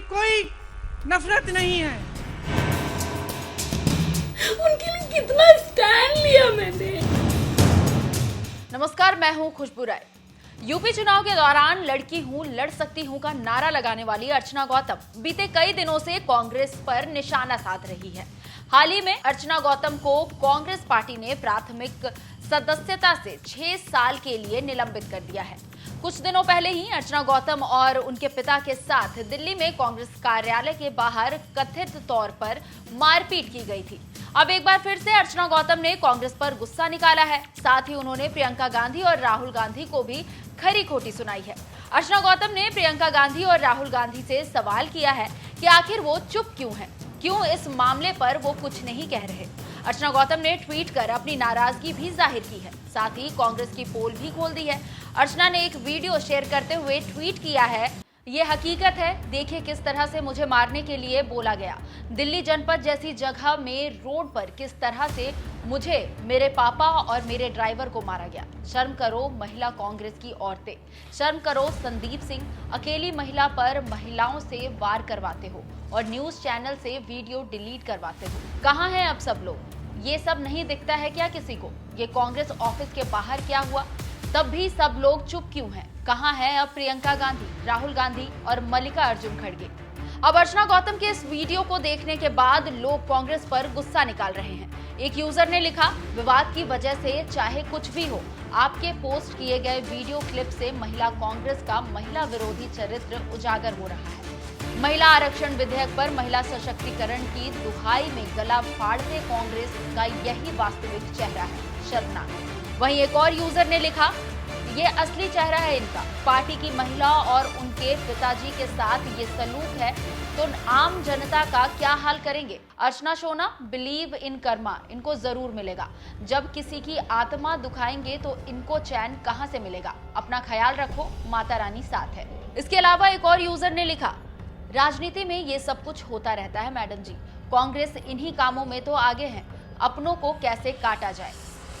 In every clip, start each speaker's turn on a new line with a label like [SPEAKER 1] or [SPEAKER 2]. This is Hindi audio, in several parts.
[SPEAKER 1] कोई नफरत नहीं है।
[SPEAKER 2] उनके लिए कितना स्टैंड लिया मैंने।
[SPEAKER 3] नमस्कार, मैं हूं खुशबू राय। यूपी चुनाव के दौरान लड़की हूं, लड़ सकती हूं का नारा लगाने वाली अर्चना गौतम बीते कई दिनों से कांग्रेस पर निशाना साध रही है। हाल ही में अर्चना गौतम को कांग्रेस पार्टी ने प्राथमिक सदस्यता से 6 साल के लिए निलंबित कर दिया है। कुछ दिनों पहले ही अर्चना गौतम और उनके पिता के साथ दिल्ली में कांग्रेस कार्यालय के बाहर कथित तौर पर मारपीट की गई थी। अब एक बार फिर से अर्चना गौतम ने कांग्रेस पर गुस्सा निकाला है। साथ ही उन्होंने प्रियंका गांधी और राहुल गांधी को भी खरी खोटी सुनाई है। अर्चना गौतम ने प्रियंका गांधी और राहुल गांधी से सवाल किया है कि आखिर वो चुप क्यों हैं, क्यों इस मामले पर वो कुछ नहीं कह रहे। अर्चना गौतम ने ट्वीट कर अपनी नाराजगी भी जाहिर की है। साथ ही कांग्रेस की पोल भी खोल दी है। अर्चना ने एक वीडियो शेयर करते हुए ट्वीट किया है, ये हकीकत है, देखिए किस तरह से मुझे मारने के लिए बोला गया। दिल्ली जनपद जैसी जगह में रोड पर किस तरह से मुझे, मेरे पापा और मेरे ड्राइवर को मारा गया। शर्म करो महिला कांग्रेस की औरतें, शर्म करो संदीप सिंह, अकेली महिला पर महिलाओं से वार करवाते हो और न्यूज चैनल से वीडियो डिलीट करवाते हो। कहाँ हैं अब सब लोग? ये सब नहीं दिखता है क्या किसी को? ये कांग्रेस ऑफिस के बाहर क्या हुआ, तब भी सब लोग चुप क्यों हैं? कहाँ हैं अब प्रियंका गांधी, राहुल गांधी और मल्लिका अर्जुन खड़गे? अब अर्चना गौतम के इस वीडियो को देखने के बाद लोग कांग्रेस पर गुस्सा निकाल रहे हैं। एक यूजर ने लिखा, विवाद की वजह से चाहे कुछ भी हो, आपके पोस्ट किए गए वीडियो क्लिप से महिला कांग्रेस का महिला विरोधी चरित्र उजागर हो रहा है। महिला आरक्षण विधेयक पर महिला सशक्तिकरण की दुहाई में गला फाड़ते कांग्रेस का यही वास्तविक चेहरा है, शर्मनाक। वहीं एक और यूजर ने लिखा, ये असली चेहरा है इनका, पार्टी की महिला और उनके पिताजी के साथ ये सलूक है तो आम जनता का क्या हाल करेंगे। अर्चना सोना, बिलीव इन कर्मा, इनको जरूर मिलेगा। जब किसी की आत्मा दुखाएंगे तो इनको चैन कहां से मिलेगा। अपना ख्याल रखो, माता रानी साथ है। इसके अलावा एक और यूजर ने लिखा, राजनीति में ये सब कुछ होता रहता है मैडम जी, कांग्रेस इन्हीं कामों में तो आगे है, अपनों को कैसे काटा जाए।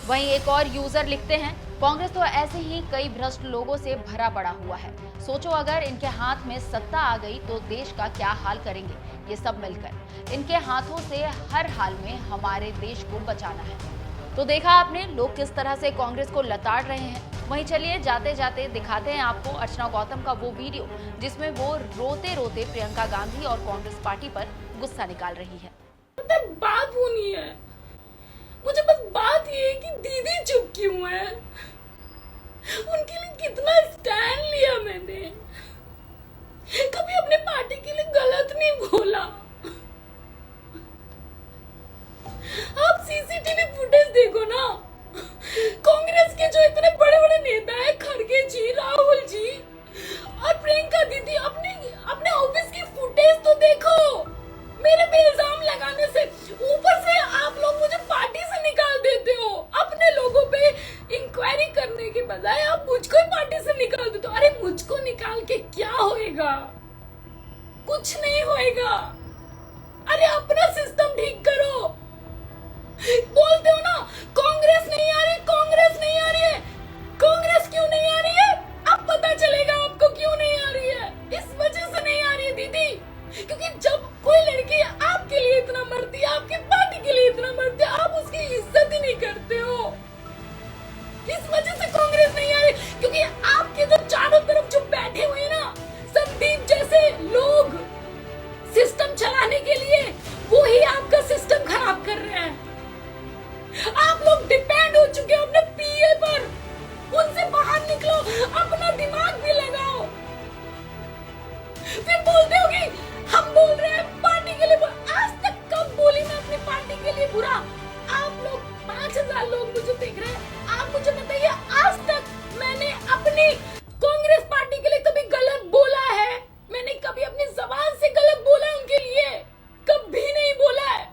[SPEAKER 3] वहीं एक और यूजर लिखते हैं, कांग्रेस तो ऐसे ही कई भ्रष्ट लोगों से भरा पड़ा हुआ है, सोचो अगर इनके हाथ में सत्ता आ गई तो देश का क्या हाल करेंगे ये सब मिलकर। इनके हाथों से हर हाल में हमारे देश को बचाना है। तो देखा आपने लोग किस तरह से कांग्रेस को लताड़ रहे हैं। वहीं चलिए जाते जाते दिखाते हैं आपको अर्चना गौतम का वो वीडियो जिसमें वो रोते रोते प्रियंका गांधी और कांग्रेस पार्टी पर गुस्सा निकाल रही है।
[SPEAKER 2] बात वो नहीं है, मुझे बस बात ये है कि दीदी चुप क्यों है। उनके लिए कितना स्टैंड लिया मैंने, कभी अपने पार्टी के लिए गलत नहीं बोला। आप सीसीटीवी फुटेज देखो ना, कांग्रेस के जो इतने बड़े बड़े नेता है, खड़गे जी, राहुल जी और प्रियंका दीदी, अपने ऑफिस की फुटेज तो देखो। मेरे पे इल्जाम लगाने से ऊपर से आप लोग मुझे पार्टी से निकाल देते हो। अपने लोगों पे इंक्वायरी करने के बजाय आप मुझको ही पार्टी से निकाल देते हो। अरे मुझको निकाल के क्या होएगा, कुछ नहीं होएगा। अरे अपना सिस्टम ठीक करो। बोलते हो ना कांग्रेस नहीं आ रही, कांग्रेस नहीं आ रही है, कांग्रेस क्यों नहीं आ रही है? अब पता चलेगा आपको क्यों नहीं आ रही है। इस वजह से नहीं आ रही है दीदी, क्योंकि जब कोई लड़की आपके लिए इतना मरती है, आपकी पार्टी के लिए इतना मरती है, आप उसकी इज्जत ही नहीं करते हो। इस वजह से कांग्रेस नहीं आ रही, क्योंकि आपके जो चारों तरफ जो बैठे हुए हैं ना संदीप जैसे लोग सिस्टम चलाने के लिए, वो ही आपका सिस्टम खराब कर रहे हैं। आप लोग डिपेंड हो चुके हो अपने पीए पर, उनसे बाहर निकलो, अपना दिमाग भी लगाओ। फिर बोलते हो कि हम बोल रहे हैं पार्टी के लिए। आज तक कब बोली मैं अपनी पार्टी के लिए बुरा? आप लोग 5000 लोग मुझे देख रहे हैं, आप मुझे बताइए आज तक मैंने अपनी कांग्रेस पार्टी के लिए कभी गलत बोला है? मैंने कभी अपनी जबान से गलत बोला है उनके लिए? कभी नहीं बोला है।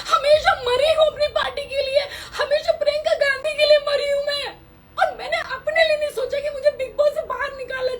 [SPEAKER 2] हमेशा मरी हूँ अपनी पार्टी के लिए, हमेशा प्रियंका गांधी के लिए मरी हूँ मैं। और मैंने अपने लिए नहीं सोचा कि मुझे बिग बॉस से बाहर निकाला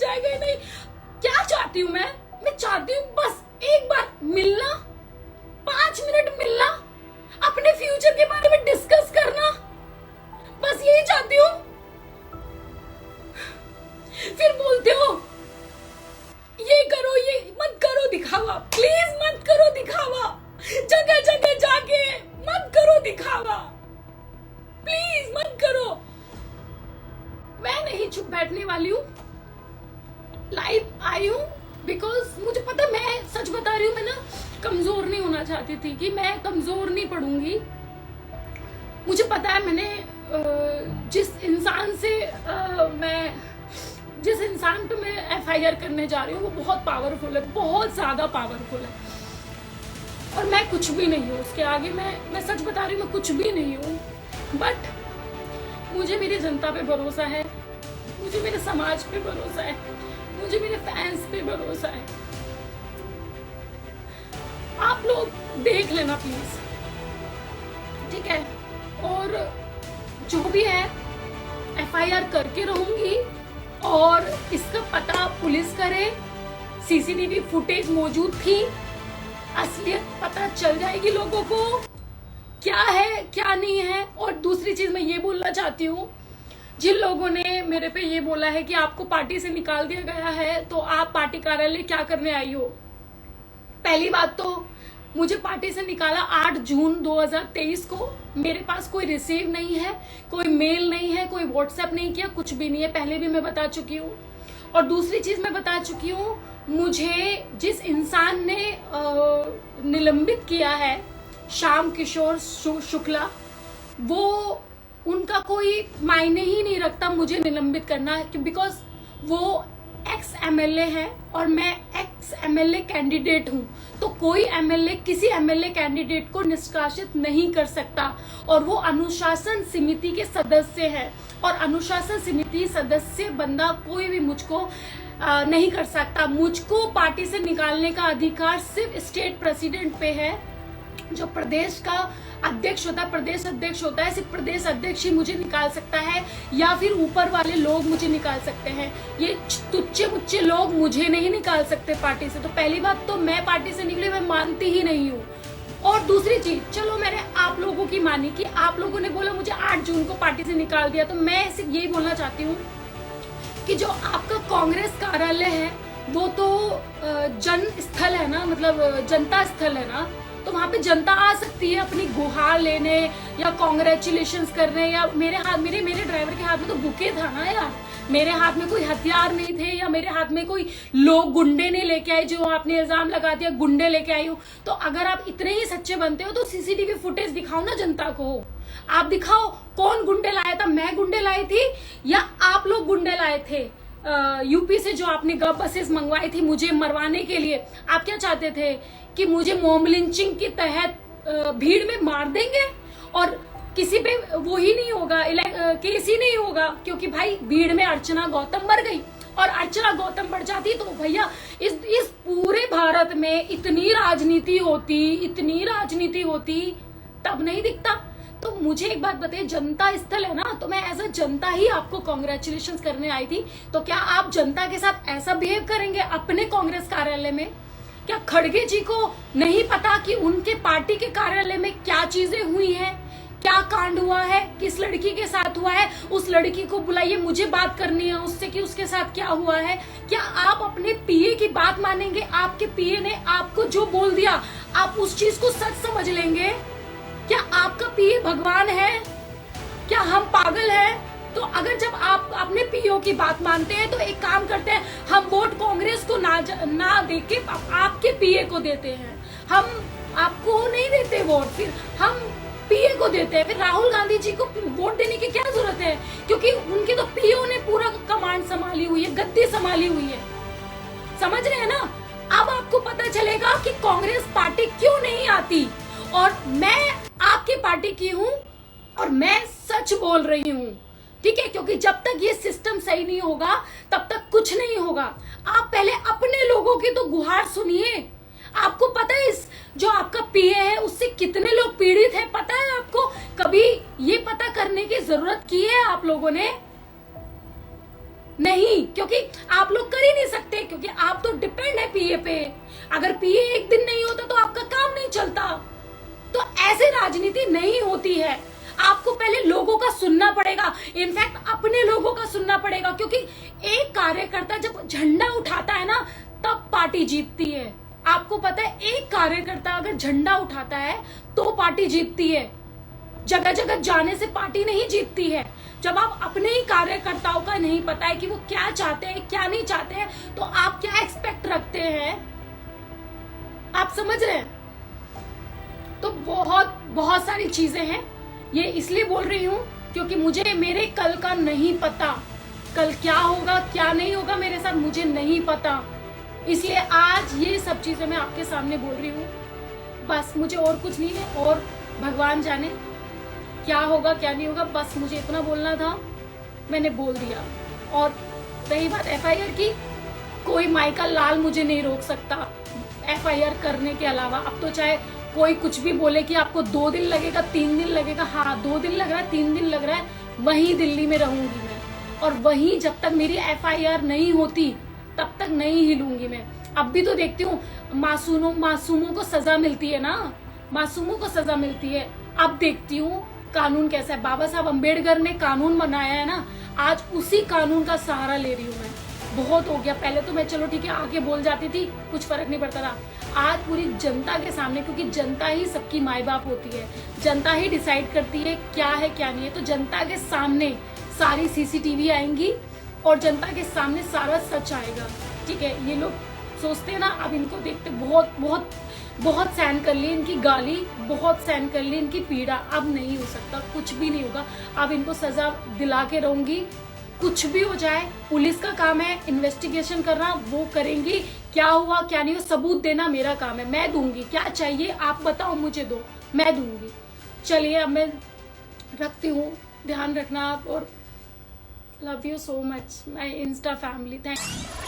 [SPEAKER 2] चाहती थी कि मैं कमजोर नहीं पड़ूंगी। मुझे पता है मैंने जिस इंसान पे मैं FIR करने जा रही हूँ वो बहुत पावरफुल है, बहुत ज्यादा पावरफुल है, और मैं कुछ भी नहीं हूँ उसके आगे। मैं सच बता रही हूँ, मैं कुछ भी नहीं हूँ। बट मुझे मेरी जनता पे भरोसा है, मुझे मेरे समाज पे भरोसा है, मुझे मेरे फैंस पे भरोसा है। आप लोग देख लेना प्लीज, ठीक है? और जो भी है FIR करके रहूंगी, और इसका पता पुलिस करे। CCTV फुटेज मौजूद थी, असलियत पता चल जाएगी लोगों को क्या है क्या नहीं है। और दूसरी चीज मैं ये बोलना चाहती हूँ, जिन लोगों ने मेरे पे ये बोला है कि आपको पार्टी से निकाल दिया गया है तो आप पार्टी कार्यालय क्या करने आई हो। पहली बात तो मुझे पार्टी से निकाला 8 जून 2023 को। मेरे पास कोई रिसीव नहीं है, कोई मेल नहीं है, कोई व्हाट्सएप नहीं किया, कुछ भी नहीं है, पहले भी मैं बता चुकी हूँ। और दूसरी चीज मैं बता चुकी हूँ, मुझे जिस इंसान ने निलंबित किया है, श्याम किशोर शुक्ला, वो उनका कोई मायने ही नहीं रखता मुझे निलंबित करना, बिकॉज वो एक्स MLA है और मैं एक्स MLA कैंडिडेट हूं। तो कोई MLA किसी MLA कैंडिडेट को निष्कासित नहीं कर सकता, और वो अनुशासन समिति के सदस्य है, और अनुशासन समिति सदस्य बंदा कोई भी मुझको नहीं कर सकता। मुझको पार्टी से निकालने का अधिकार सिर्फ स्टेट प्रेसिडेंट पे है, जो प्रदेश का अध्यक्ष होता है, प्रदेश अध्यक्ष होता है। सिर्फ प्रदेश अध्यक्ष ही मुझे निकाल सकता है, या फिर ऊपर वाले लोग मुझे निकाल सकते हैं। ये तुच्चे मुच्चे लोग मुझे नहीं निकाल सकते पार्टी से। तो पहली बात तो मैं पार्टी से निकली, मैं मानती ही नहीं हूँ। और दूसरी चीज, चलो मैंने आप लोगों की मानी कि आप लोगों ने बोला मुझे 8 जून को पार्टी से निकाल दिया, तो मैं सिर्फ यही बोलना चाहती हूँ कि जो आपका कांग्रेस कार्यालय है वो तो जन स्थल है ना, मतलब जनता स्थल है ना, तो वहां पे जनता आ सकती है अपनी गुहार लेने या कॉन्ग्रेचुलेशंस करने। या मेरे ड्राइवर के हाथ में तो बुके था ना यार, मेरे हाथ में कोई हथियार नहीं थे, या मेरे हाथ में कोई लोग गुंडे नहीं लेके आए जो आपने इल्जाम लगा दिया गुंडे लेके आई हो। तो अगर आप इतने ही सच्चे बनते हो तो CCTV फुटेज दिखाओ ना जनता को। आप दिखाओ कौन गुंडे लाया था, मैं गुंडे लाई थी या आप लोग गुंडे लाए थे? यूपी से जो आपने गप बसेस मंगवाई थी मुझे मरवाने के लिए, आप क्या चाहते थे कि मुझे मॉब लिंचिंग के तहत भीड़ में मार देंगे और किसी पे वो ही नहीं होगा, केस ही नहीं होगा? क्योंकि भाई भीड़ में अर्चना गौतम मर गई, और अर्चना गौतम बढ़ जाती तो भैया इस पूरे भारत में इतनी राजनीति होती तब नहीं दिखता। तो मुझे एक बात बताइए, जनता स्थल है ना, तो मैं एज अ जनता ही आपको कॉन्ग्रेचुलेशन करने आई थी। तो क्या आप जनता के साथ ऐसा बिहेव करेंगे अपने कांग्रेस कार्यालय में? क्या खड़गे जी को नहीं पता कि उनके पार्टी के कार्यालय में क्या चीजें हुई हैं, क्या कांड हुआ है, किस लड़की के साथ हुआ है? उस लड़की को बुलाइए, मुझे बात करनी है उससे कि उसके साथ क्या हुआ है। क्या आप अपने PA की बात मानेंगे? आपके PA ने आपको जो बोल दिया आप उस चीज को सच समझ लेंगे? क्या आपका PA भगवान है? क्या हम पागल हैं? तो अगर जब आप अपने PO की बात मानते हैं तो एक काम करते हैं, हम वोट कांग्रेस को ना देके आपके PA को देते हैं। हम आपको नहीं देते वोट, फिर हम PA को देते हैं। फिर राहुल गांधी जी को वोट देने की क्या जरूरत है? क्योंकि उनके तो PO ने पूरा कमांड संभाली हुई है, गद्दी संभाली हुई है। समझ रहे हैं ना? अब आपको पता चलेगा कि कांग्रेस पार्टी क्यों नहीं आती। और मैं आपकी पार्टी की हूँ और मैं सच बोल रही हूँ, ठीक है? क्योंकि जब तक ये सिस्टम सही नहीं होगा तब तक कुछ नहीं होगा। आप पहले अपने लोगों की तो गुहार सुनिए। आपको पता है इस जो आपका PA है उससे कितने लोग पीड़ित हैं? पता है आपको? कभी ये पता करने की जरूरत की है आप लोगों ने? नहीं, क्योंकि आप लोग कर ही नहीं सकते, क्योंकि आप तो डिपेंड है PA पे। अगर PA एक दिन नहीं होता तो आपका काम नहीं चलता। तो ऐसे राजनीति नहीं होती है। आपको पहले लोगों का सुनना पड़ेगा, इनफैक्ट अपने लोगों का सुनना पड़ेगा, क्योंकि एक कार्यकर्ता जब झंडा उठाता है ना तब पार्टी जीतती है। आपको पता है, एक कार्यकर्ता अगर झंडा उठाता है तो पार्टी जीतती है। जगह जगह जाने से पार्टी नहीं जीतती है। जब आप अपने ही कार्यकर्ताओं का नहीं पता है कि वो क्या चाहते हैं क्या नहीं चाहते हैं, तो आप क्या एक्सपेक्ट रखते हैं? आप समझ रहे हैं? तो बहुत बहुत सारी चीजें हैं। ये इसलिए बोल रही हूँ क्योंकि मुझे मेरे कल का नहीं पता, कल क्या होगा क्या नहीं होगा मेरे साथ मुझे नहीं पता, इसलिए आज ये सब चीजें मैं आपके सामने बोल रही हूँ। बस मुझे और कुछ नहीं है, और भगवान जाने क्या होगा क्या नहीं होगा, बस मुझे इतना बोलना था, मैंने बोल दिया। और रही बात एफआईआर की, कोई माइका लाल मुझे नहीं रोक सकता एफआईआर करने के अलावा। अब तो चाहे कोई कुछ भी बोले कि आपको 2 दिन लगेगा 3 दिन लगेगा, हाँ 2 दिन लग रहा है 3 दिन लग रहा है, वहीं दिल्ली में रहूंगी मैं, और वहीं जब तक मेरी एफआईआर नहीं होती तब तक नहीं हिलूंगी मैं। अब भी तो देखती हूँ मासूमों को सजा मिलती है ना, मासूमों को सजा मिलती है। अब देखती हूँ कानून कैसा है। बाबा साहब अम्बेडकर ने कानून बनाया है ना, आज उसी कानून का सहारा ले रही हूँ मैं। बहुत हो गया, पहले तो मैं चलो ठीक है आके बोल जाती थी, कुछ फर्क नहीं पड़ता था। आज पूरी जनता के सामने, क्योंकि जनता ही सबकी माई बाप होती है, जनता ही डिसाइड करती है क्या है क्या नहीं है, तो जनता के सामने सारी सीसीटीवी आएंगी और जनता के सामने सारा सच आएगा। ठीक है, ये लोग सोचते हैं ना, अब इनको देखते बहुत बहुत बहुत सहन कर ली इनकी गाली, बहुत सहन कर ली इनकी पीड़ा, अब नहीं हो सकता, कुछ भी नहीं होगा। अब इनको सजा दिला के रहूंगी, कुछ भी हो जाए। पुलिस का काम है इन्वेस्टिगेशन करना, वो करेंगी, क्या हुआ क्या नहीं हुआ सबूत देना मेरा काम है, मैं दूंगी। क्या चाहिए आप बताओ, मुझे दो, मैं दूंगी। चलिए अब मैं रखती हूँ, ध्यान रखना आप, और love you so much my Insta family. Thank